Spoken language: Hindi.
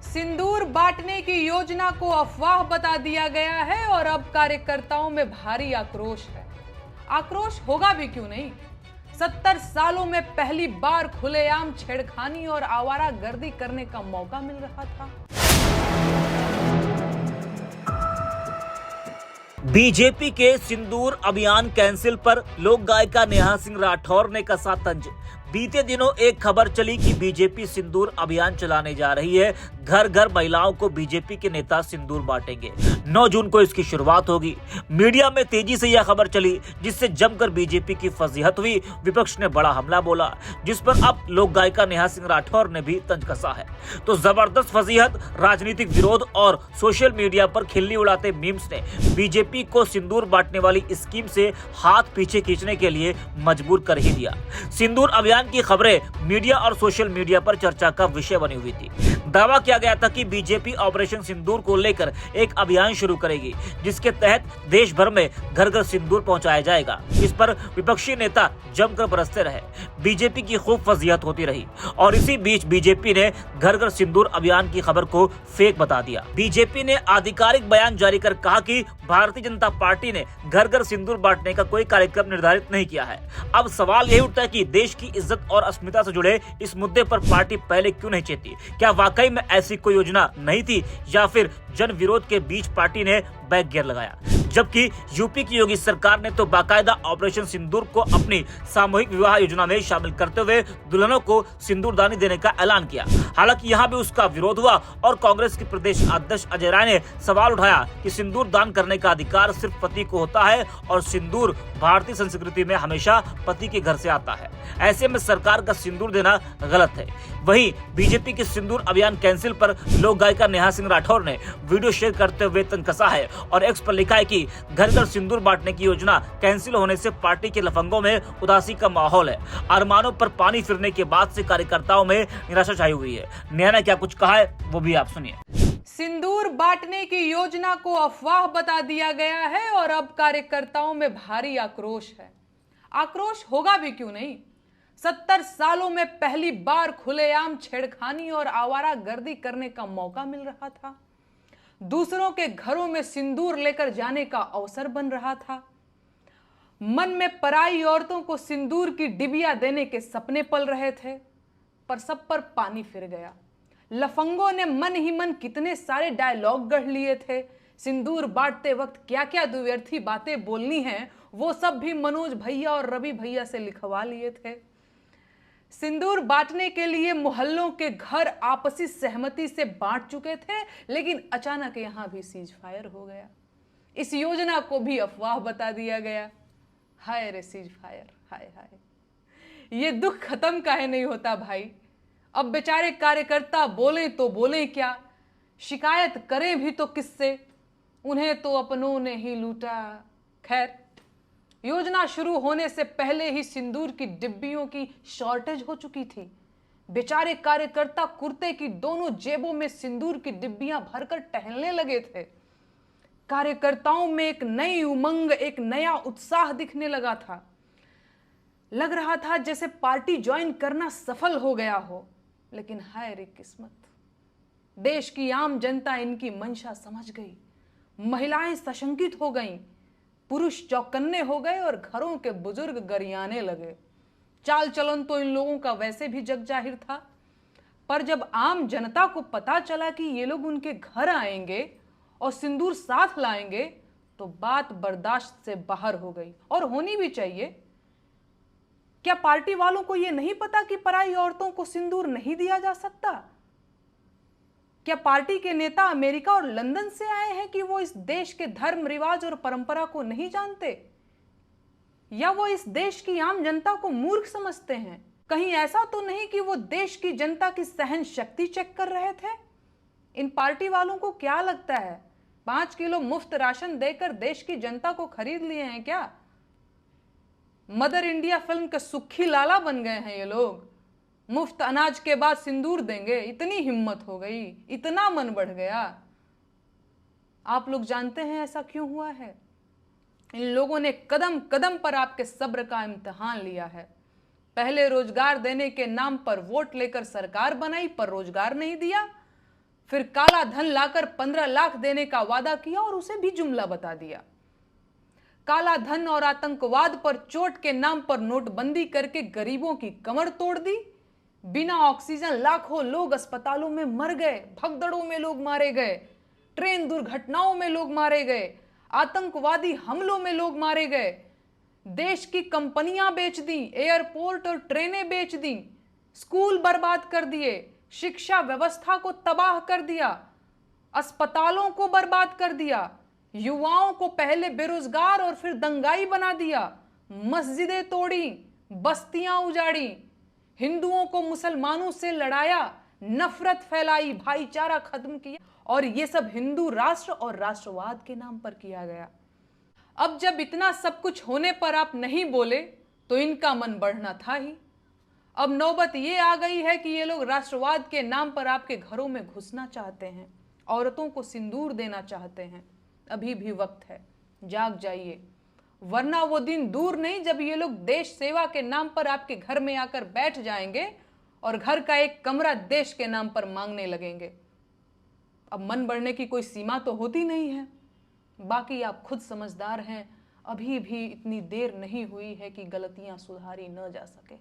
सिंदूर बांटने की योजना को अफवाह बता दिया गया है और अब कार्यकर्ताओं में भारी आक्रोश है। आक्रोश होगा भी क्यों नहीं। 70 सालों में पहली बार खुलेआम छेड़खानी और आवारागर्दी करने का मौका मिल रहा था। बीजेपी के सिंदूर अभियान कैंसिल पर लोक गायिका नेहा सिंह राठौर ने कसा तंज। बीते दिनों एक खबर चली कि बीजेपी सिंदूर अभियान चलाने जा रही है। घर घर महिलाओं को बीजेपी के नेता सिंदूर बांटेंगे। 9 जून को इसकी शुरुआत होगी। मीडिया में तेजी से यह खबर चली, जिससे जमकर बीजेपी की फजीहत हुई। विपक्ष ने बड़ा हमला बोला, जिस पर अब लोक गायिका नेहा सिंह राठौर ने भी तंज कसा है। तो जबरदस्त फजीहत, राजनीतिक विरोध और सोशल मीडिया पर खिल्ली उड़ाते मीम्स ने बीजेपी को सिंदूर बांटने वाली स्कीम से हाथ पीछे खींचने के लिए मजबूर कर ही दिया। सिंदूर अभियान की खबरें मीडिया और सोशल मीडिया पर चर्चा का विषय बनी हुई थी। दावा किया गया था कि बीजेपी ऑपरेशन सिंदूर को लेकर एक अभियान शुरू करेगी, जिसके तहत देश भर में घर घर सिंदूर पहुंचाया जाएगा। इस पर विपक्षी नेता जमकर बरसते रहे। बीजेपी की खूब फजीहत होती रही और इसी बीच बीजेपी ने घर घर सिंदूर अभियान की खबर को फेक बता दिया। बीजेपी ने आधिकारिक बयान जारी कर कहा कि भारतीय जनता पार्टी ने घर घर सिंदूर बांटने का कोई कार्यक्रम निर्धारित नहीं किया है। अब सवाल यही उठता है कि देश की इज्जत और अस्मिता से जुड़े इस मुद्दे पर पार्टी पहले क्यों नहीं चेती? क्या वाकई में ऐसी कोई योजना नहीं थी, या फिर जन विरोध के बीच पार्टी ने बैक गियर लगाया? जबकि यूपी की योगी सरकार ने तो बाकायदा ऑपरेशन सिंदूर को अपनी सामूहिक विवाह योजना में शामिल करते हुए दुल्हनों को सिंदूरदानी देने का ऐलान किया। हालांकि यहां भी उसका विरोध हुआ और कांग्रेस के प्रदेश अध्यक्ष अजय राय ने सवाल उठाया कि सिंदूर दान करने का अधिकार सिर्फ पति को होता है और सिंदूर भारतीय संस्कृति में हमेशा पति के घर से आता है। ऐसे में सरकार का सिंदूर देना गलत है। वहीं बीजेपी के सिंदूर अभियान कैंसिल पर लोक गायिका नेहा सिंह राठौर ने वीडियो शेयर करते हुए तंज कसा है और एक्स पर लिखा है कि घर घर सिंदूर बांटने की योजना कैंसिल होने से पार्टी के लफंगों में उदासी का माहौल है। अरमानों पर पानी फिरने के बाद से कार्यकर्ताओं में निराशा छाई हुई है। नेहा ने क्या कुछ कहा है वो भी आप सुनिए। सिंदूर बांटने की योजना को अफवाह बता दिया गया है और अब कार्यकर्ताओं में भारी आक्रोश है। आक्रोश होगा भी क्यों नहीं। 70 सालों में पहली बार खुलेआम छेड़खानी और आवारागर्दी करने का मौका मिल रहा था। दूसरों के घरों में सिंदूर लेकर जाने का अवसर बन रहा था। मन में पराई औरतों को सिंदूर की डिबिया देने के सपने पल रहे थे, पर सब पर पानी फिर गया। लफंगों ने मन ही मन कितने सारे डायलॉग गढ़ लिए थे। सिंदूर बांटते वक्त क्या क्या दुव्यर्थी बातें बोलनी हैं, वो सब भी मनोज भैया और रवि भैया से लिखवा लिए थे। सिंदूर बांटने के लिए मोहल्लों के घर आपसी सहमति से बांट चुके थे, लेकिन अचानक यहां भी सीज फायर हो गया। इस योजना को भी अफवाह बता दिया गया। हाय रे सीज फायर, हाय हाय। ये दुख खत्म काहे नहीं होता भाई। अब बेचारे कार्यकर्ता बोले तो बोले क्या, शिकायत करें भी तो किससे? उन्हें तो अपनों ने ही लूटा। खैर, योजना शुरू होने से पहले ही सिंदूर की डिब्बियों की शॉर्टेज हो चुकी थी। बेचारे कार्यकर्ता कुर्ते की दोनों जेबों में सिंदूर की डिब्बियां भरकर टहलने लगे थे। कार्यकर्ताओं में एक नई उमंग, एक नया उत्साह दिखने लगा था। लग रहा था जैसे पार्टी ज्वाइन करना सफल हो गया हो। लेकिन हाय रे किस्मत, देश की आम जनता इनकी मंशा समझ गई। महिलाएं सशंकित हो गईं, पुरुष चौकन्ने हो गए और घरों के बुजुर्ग गरियाने लगे। चाल चलन तो इन लोगों का वैसे भी जग जाहिर था, पर जब आम जनता को पता चला कि ये लोग उनके घर आएंगे और सिंदूर साथ लाएंगे, तो बात बर्दाश्त से बाहर हो गई, और होनी भी चाहिए। क्या पार्टी वालों को यह नहीं पता कि पराई औरतों को सिंदूर नहीं दिया जा सकता? क्या पार्टी के नेता अमेरिका और लंदन से आए हैं कि वो इस देश के धर्म, रिवाज और परंपरा को नहीं जानते? या वो इस देश की आम जनता को मूर्ख समझते हैं? कहीं ऐसा तो नहीं कि वो देश की जनता की सहन शक्ति चेक कर रहे थे? इन पार्टी वालों को क्या लगता है 5 किलो मुफ्त राशन देकर देश की जनता को खरीद लिए हैं क्या? मदर इंडिया फिल्म के सुखी लाला बन गए हैं ये लोग। मुफ्त अनाज के बाद सिंदूर देंगे, इतनी हिम्मत हो गई, इतना मन बढ़ गया। आप लोग जानते हैं ऐसा क्यों हुआ है? इन लोगों ने कदम कदम पर आपके सब्र का इम्तिहान लिया है। पहले रोजगार देने के नाम पर वोट लेकर सरकार बनाई, पर रोजगार नहीं दिया। फिर काला धन लाकर 15 लाख देने का वादा किया और उसे भी जुमला बता दिया। काला धन और आतंकवाद पर चोट के नाम पर नोटबंदी करके गरीबों की कमर तोड़ दी। बिना ऑक्सीजन लाखों लोग अस्पतालों में मर गए, भगदड़ों में लोग मारे गए, ट्रेन दुर्घटनाओं में लोग मारे गए, आतंकवादी हमलों में लोग मारे गए। देश की कंपनियां बेच दी, एयरपोर्ट और ट्रेनें बेच दी, स्कूल बर्बाद कर दिए, शिक्षा व्यवस्था को तबाह कर दिया, अस्पतालों को बर्बाद कर दिया, युवाओं को पहले बेरोजगार और फिर दंगाई बना दिया, मस्जिदें तोड़ी, बस्तियां उजाड़ी, हिंदुओं को मुसलमानों से लड़ाया, नफरत फैलाई, भाईचारा खत्म किया, और ये सब हिंदू राष्ट्र और राष्ट्रवाद के नाम पर किया गया। अब जब इतना सब कुछ होने पर आप नहीं बोले तो इनका मन बढ़ना था ही। अब नौबत ये आ गई है कि ये लोग राष्ट्रवाद के नाम पर आपके घरों में घुसना चाहते हैं, औरतों को सिंदूर देना चाहते हैं। अभी भी वक्त है, जाग जाइए, वरना वो दिन दूर नहीं जब ये लोग देश सेवा के नाम पर आपके घर में आकर बैठ जाएंगे और घर का एक कमरा देश के नाम पर मांगने लगेंगे। अब मन बढ़ने की कोई सीमा तो होती नहीं है। बाकी आप खुद समझदार हैं, अभी भी इतनी देर नहीं हुई है कि गलतियां सुधारी न जा सके।